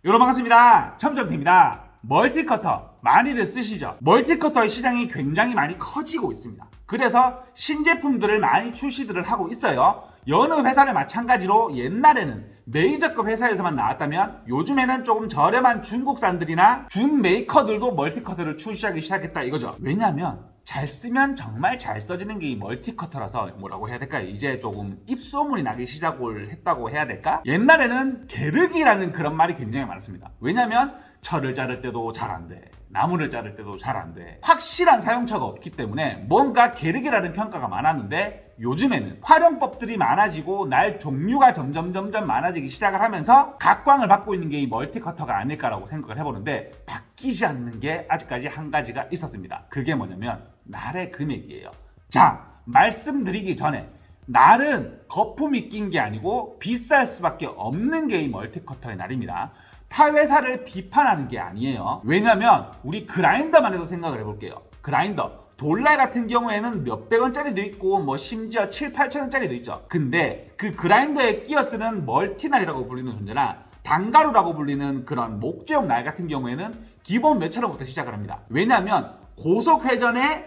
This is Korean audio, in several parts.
여러분 반갑습니다. 첨점입니다. 멀티커터 많이들 쓰시죠? 멀티커터의 시장이 굉장히 많이 커지고 있습니다. 그래서 신제품들을 많이 출시들을 하고 있어요. 여느 회사를 마찬가지로 옛날에는 메이저급 회사에서만 나왔다면 요즘에는 조금 저렴한 중국산들이나 준메이커들도 멀티커터를 출시하기 시작했다 이거죠. 왜냐하면 잘 쓰면 정말 잘 써지는 게 이 멀티커터라서 뭐라고 해야 될까요? 이제 조금 입소문이 나기 시작을 했다고 해야 될까? 옛날에는 게르기라는 그런 말이 굉장히 많았습니다. 왜냐면 철을 자를 때도 잘 안 돼. 나무를 자를 때도 잘 안 돼. 확실한 사용처가 없기 때문에 뭔가 게르기라는 평가가 많았는데 요즘에는 활용법들이 많아지고 날 종류가 점점 많아지기 시작을 하면서 각광을 받고 있는 게 이 멀티커터가 아닐까라고 생각을 해보는데 바뀌지 않는 게 아직까지 한 가지가 있었습니다. 그게 뭐냐면 날의 금액이에요. 자, 말씀드리기 전에 날은 거품이 낀 게 아니고 비쌀 수밖에 없는 게 이 멀티커터의 날입니다. 타 회사를 비판하는 게 아니에요. 왜냐면 우리 그라인더만 해도 생각을 해볼게요. 그라인더 돌날 같은 경우에는 몇백 원짜리도 있고 뭐 심지어 7, 8천 원짜리도 있죠. 근데 그 그라인더에 끼어 쓰는 멀티날이라고 불리는 존재나 단가루라고 불리는 그런 목재용 날 같은 경우에는 기본 몇천 원부터 시작을 합니다. 왜냐하면 고속 회전에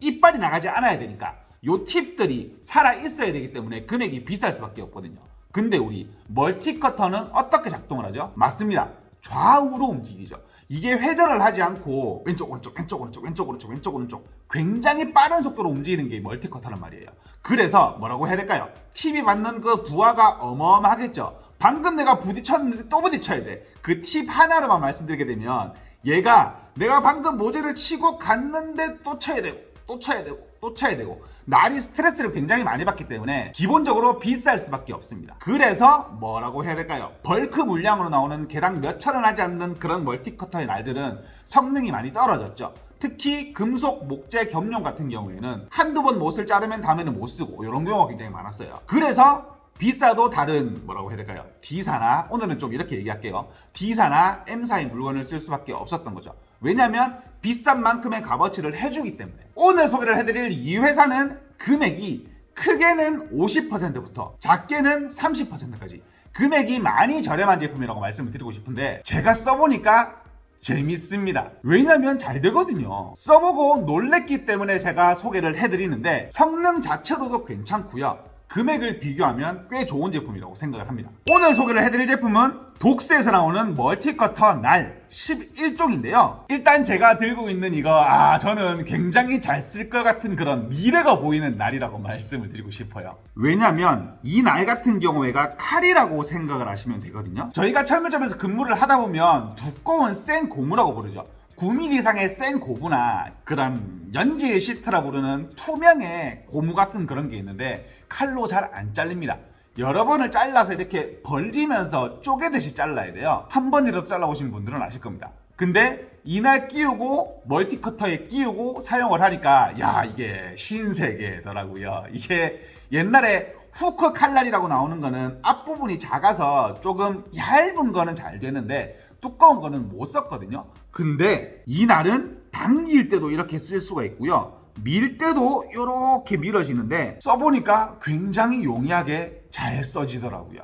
이빨이 나가지 않아야 되니까 요 팁들이 살아 있어야 되기 때문에 금액이 비쌀 수밖에 없거든요. 근데 우리 멀티커터는 어떻게 작동을 하죠? 맞습니다. 좌우로 움직이죠. 이게 회전을 하지 않고 왼쪽 오른쪽 왼쪽 오른쪽 왼쪽 오른쪽 왼쪽 오른쪽 굉장히 빠른 속도로 움직이는 게 멀티커터란 말이에요. 그래서 뭐라고 해야 될까요? 팁이 받는 그 부하가 어마어마하겠죠. 방금 내가 부딪혔는데 또 부딪혀야 돼. 그 팁 하나로만 말씀드리게 되면 얘가 내가 방금 모재를 치고 갔는데 또 쳐야 되고 또 쳐야 되고 또 쳐야 되고 날이 스트레스를 굉장히 많이 받기 때문에 기본적으로 비쌀 수밖에 없습니다. 그래서 뭐라고 해야 될까요? 벌크 물량으로 나오는 개당 몇천 원 하지 않는 그런 멀티커터의 날들은 성능이 많이 떨어졌죠. 특히 금속 목재 겸용 같은 경우에는 한두 번 못을 자르면 다음에는 못 쓰고 이런 경우가 굉장히 많았어요. 그래서 비싸도 다른 뭐라고 해야 될까요? D사나 오늘은 좀 이렇게 얘기할게요. D사나 M사의 물건을 쓸 수밖에 없었던 거죠. 왜냐하면 비싼 만큼의 값어치를 해주기 때문에. 오늘 소개를 해드릴 이 회사는 금액이 크게는 50%부터 작게는 30%까지 금액이 많이 저렴한 제품이라고 말씀을 드리고 싶은데 제가 써보니까 재밌습니다. 왜냐면 잘 되거든요. 써보고 놀랬기 때문에 제가 소개를 해드리는데 성능 자체도 괜찮고요. 금액을 비교하면 꽤 좋은 제품이라고 생각을 합니다. 오늘 소개를 해드릴 제품은 독스에서 나오는 멀티커터 날 11종인데요. 일단 제가 들고 있는 이거 저는 굉장히 잘 쓸 것 같은 그런 미래가 보이는 날이라고 말씀을 드리고 싶어요. 왜냐면 이 날 같은 경우에가 칼이라고 생각을 하시면 되거든요. 저희가 철물점에서 근무를 하다 보면 두꺼운 센 고무라고 부르죠. 9mm 이상의 센 고무나 그런 연지 시트라 부르는 투명의 고무 같은 그런 게 있는데 칼로 잘 안 잘립니다. 여러 번을 잘라서 이렇게 벌리면서 쪼개듯이 잘라야 돼요. 한 번이라도 잘라보신 분들은 아실 겁니다. 근데 이날 끼우고 멀티커터에 끼우고 사용을 하니까 이게 신세계더라고요. 이게 옛날에 후커 칼날이라고 나오는 거는 앞부분이 작아서 조금 얇은 거는 잘 되는데 두꺼운 거는 못 썼거든요. 근데 이 날은 당길 때도 이렇게 쓸 수가 있고요. 밀 때도 이렇게 밀어지는데 써보니까 굉장히 용이하게 잘 써지더라고요.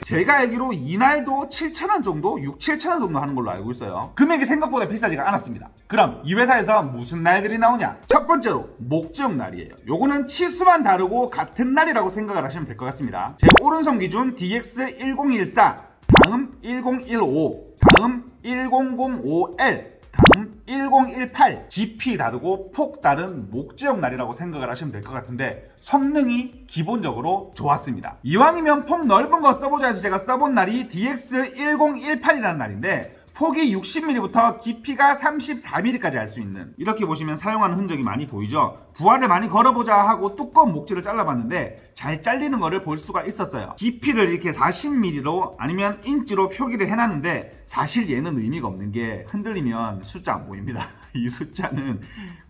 제가 알기로 이날도 7,000원 정도? 6, 7,000원 정도 하는 걸로 알고 있어요. 금액이 생각보다 비싸지가 않았습니다. 그럼 이 회사에서 무슨 날들이 나오냐? 첫 번째로 목재용 날이에요. 요거는 치수만 다르고 같은 날이라고 생각을 하시면 될 것 같습니다. 제 오른손 기준 DX1014, 다음 1015, 다음 1005L, 다음 1018 깊이 다르고 폭 다른 목재용 날이라고 생각을 하시면 될 것 같은데 성능이 기본적으로 좋았습니다. 이왕이면 폭 넓은 거 써보자 해서 제가 써본 날이 DX1018이라는 날인데 폭이 60mm부터 깊이가 34mm까지 할 수 있는 이렇게 보시면 사용하는 흔적이 많이 보이죠. 부하를 많이 걸어보자 하고 두꺼운 목재를 잘라봤는데 잘 잘리는 거를 볼 수가 있었어요. 깊이를 이렇게 40mm로 아니면 인치로 표기를 해놨는데 사실 얘는 의미가 없는 게 흔들리면 숫자 안 보입니다. 이 숫자는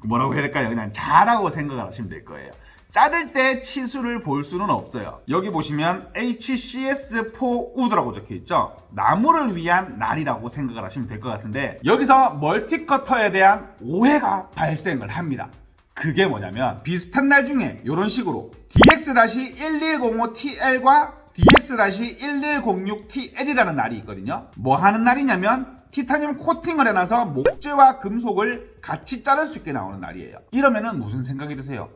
뭐라고 해야 될까요? 그냥 자라고 생각을 하시면 될 거예요. 자를 때 치수를 볼 수는 없어요. 여기 보시면 HCS4 우드라고 적혀있죠. 나무를 위한 날이라고 생각을 하시면 될 것 같은데 여기서 멀티커터에 대한 오해가 발생을 합니다. 그게 뭐냐면 비슷한 날 중에 이런 식으로 DX-1105TL과 DX-1106TL이라는 날이 있거든요. 뭐 하는 날이냐면 티타늄 코팅을 해놔서 목재와 금속을 같이 자를 수 있게 나오는 날이에요. 이러면은 무슨 생각이 드세요?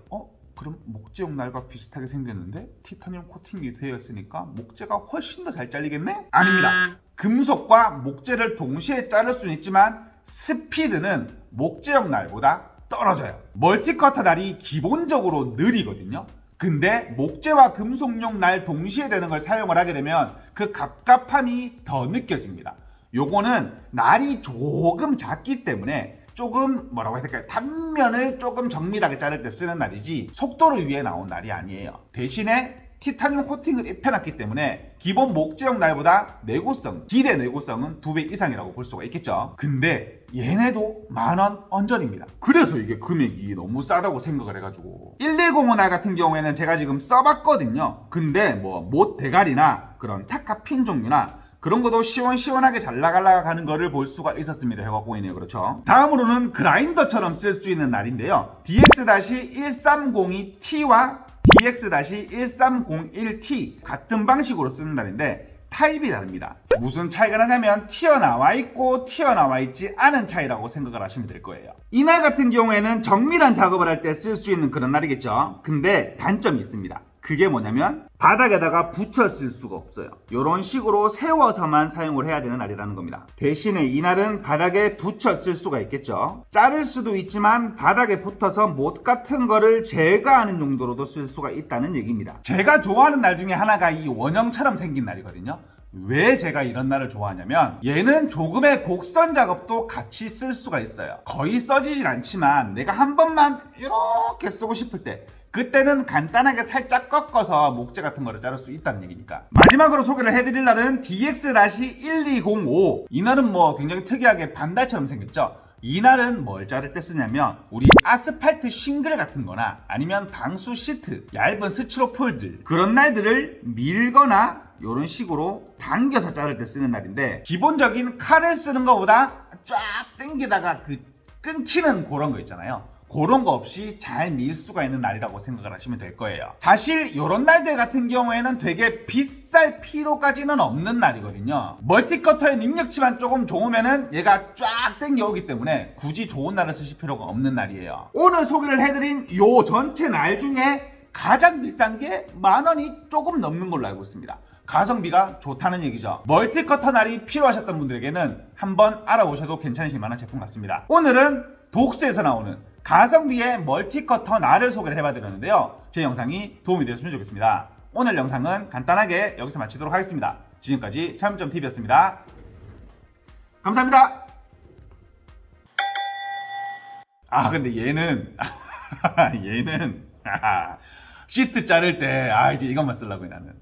그럼 목재용 날과 비슷하게 생겼는데 티타늄 코팅이 되어 있으니까 목재가 훨씬 더 잘 잘리겠네? 아닙니다. 금속과 목재를 동시에 자를 수는 있지만 스피드는 목재용 날보다 떨어져요. 멀티커터 날이 기본적으로 느리거든요. 근데 목재와 금속용 날 동시에 되는 걸 사용을 하게 되면 그 갑갑함이 더 느껴집니다. 요거는 날이 조금 작기 때문에 조금 뭐라고 해야 될까요? 단면을 조금 정밀하게 자를 때 쓰는 날이지 속도를 위해 나온 날이 아니에요. 대신에 티타늄 코팅을 입혀놨기 때문에 기본 목재용 날보다 내구성, 기대 내구성은 2배 이상이라고 볼 수가 있겠죠. 근데 얘네도 10,000원 언저리입니다. 그래서 이게 금액이 너무 싸다고 생각을 해가지고 1105 날 같은 경우에는 제가 지금 써봤거든요. 근데 뭐 못 대가리나 그런 타카핀 종류나 그런 것도 시원시원하게 잘 나가는 거를 볼 수가 있었습니다. 해가 보이네요. 그렇죠. 다음으로는 그라인더처럼 쓸 수 있는 날인데요. DX-1302T와 DX-1301T 같은 방식으로 쓰는 날인데 타입이 다릅니다. 무슨 차이가 나냐면 튀어나와 있고 튀어나와 있지 않은 차이라고 생각을 하시면 될 거예요. 이 날 같은 경우에는 정밀한 작업을 할 때 쓸 수 있는 그런 날이겠죠. 근데 단점이 있습니다. 그게 뭐냐면 바닥에다가 붙여 쓸 수가 없어요. 이런 식으로 세워서만 사용을 해야 되는 날이라는 겁니다. 대신에 이 날은 바닥에 붙여 쓸 수가 있겠죠. 자를 수도 있지만 바닥에 붙어서 못 같은 거를 제거하는 용도로도 쓸 수가 있다는 얘기입니다. 제가 좋아하는 날 중에 하나가 이 원형처럼 생긴 날이거든요. 왜 제가 이런 날을 좋아하냐면 얘는 조금의 곡선 작업도 같이 쓸 수가 있어요. 거의 써지진 않지만 내가 한 번만 이렇게 쓰고 싶을 때 그때는 간단하게 살짝 꺾어서 목재 같은 거를 자를 수 있다는 얘기니까. 마지막으로 소개를 해드릴 날은 DX-1205. 이 날은 뭐 굉장히 특이하게 반달처럼 생겼죠. 이 날은 뭘 자를 때 쓰냐면 우리 아스팔트 싱글 같은 거나 아니면 방수 시트, 얇은 스티로폴들 그런 날들을 밀거나 이런 식으로 당겨서 자를 때 쓰는 날인데 기본적인 칼을 쓰는 것보다 쫙 당기다가 그 끊기는 그런 거 있잖아요. 그런 거 없이 잘 밀 수가 있는 날이라고 생각을 하시면 될 거예요. 사실 이런 날들 같은 경우에는 되게 비쌀 필요까지는 없는 날이거든요. 멀티커터의 능력치만 조금 좋으면은 얘가 쫙 당겨오기 때문에 굳이 좋은 날을 쓰실 필요가 없는 날이에요. 오늘 소개를 해드린 요 전체 날 중에 가장 비싼 게 10,000원이 조금 넘는 걸로 알고 있습니다. 가성비가 좋다는 얘기죠. 멀티커터 날이 필요하셨던 분들에게는 한번 알아보셔도 괜찮으실 만한 제품 같습니다. 오늘은 독스에서 나오는 가성비의 멀티커터 날을 소개를 해봐드렸는데요. 제 영상이 도움이 되셨으면 좋겠습니다. 오늘 영상은 간단하게 여기서 마치도록 하겠습니다. 지금까지 차용점TV였습니다. 감사합니다. 근데 얘는 얘는 시트 자를 때 이제 이것만 쓰려고요 나는.